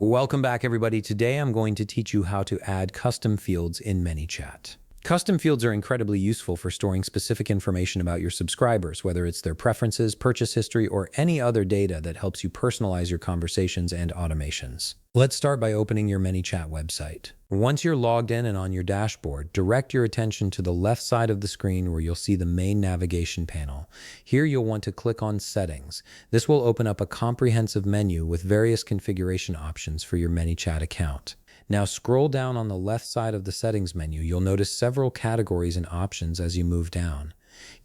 Welcome back, everybody. Today I'm going to teach you how to add custom fields in Manychat. Custom fields are incredibly useful for storing specific information about your subscribers, whether it's their preferences, purchase history, or any other data that helps you personalize your conversations and automations. Let's start by opening your Manychat website. Once you're logged in and on your dashboard, direct your attention to the left side of the screen where you'll see the main navigation panel. Here you'll want to click on Settings. This will open up a comprehensive menu with various configuration options for your Manychat account. Now scroll down on the left side of the settings menu. You'll notice several categories and options as you move down.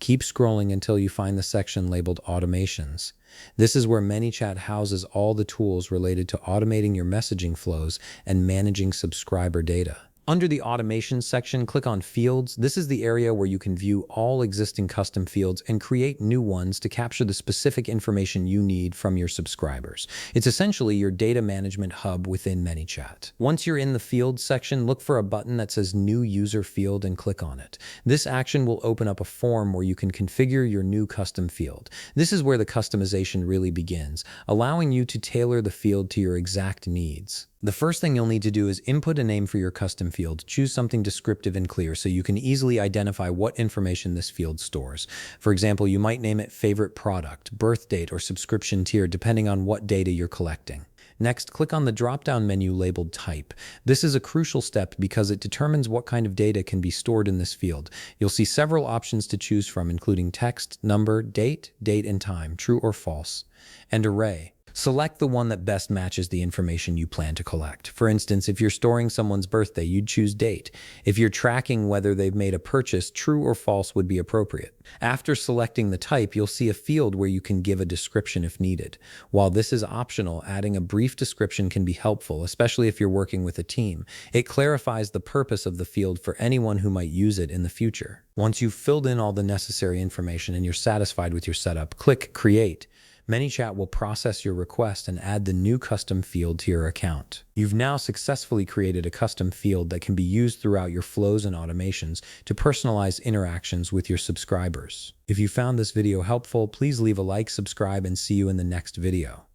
Keep scrolling until you find the section labeled Automations. This is where Manychat houses all the tools related to automating your messaging flows and managing subscriber data. Under the Automation section, click on Fields. This is the area where you can view all existing custom fields and create new ones to capture the specific information you need from your subscribers. It's essentially your data management hub within Manychat. Once you're in the Fields section, look for a button that says New User Field and click on it. This action will open up a form where you can configure your new custom field. This is where the customization really begins, allowing you to tailor the field to your exact needs. The first thing you'll need to do is input a name for your custom field. Choose something descriptive and clear so you can easily identify what information this field stores. For example, you might name it favorite product, birth date, or subscription tier, depending on what data you're collecting. Next, click on the drop-down menu labeled Type. This is a crucial step because it determines what kind of data can be stored in this field. You'll see several options to choose from, including text, number, date and time, true or false, and array. Select the one that best matches the information you plan to collect. For instance, if you're storing someone's birthday, you'd choose date. If you're tracking whether they've made a purchase, true or false would be appropriate. After selecting the type, you'll see a field where you can give a description if needed. While this is optional, adding a brief description can be helpful, especially if you're working with a team. It clarifies the purpose of the field for anyone who might use it in the future. Once you've filled in all the necessary information and you're satisfied with your setup, click Create. Manychat will process your request and add the new custom field to your account. You've now successfully created a custom field that can be used throughout your flows and automations to personalize interactions with your subscribers. If you found this video helpful, please leave a like, subscribe, and see you in the next video.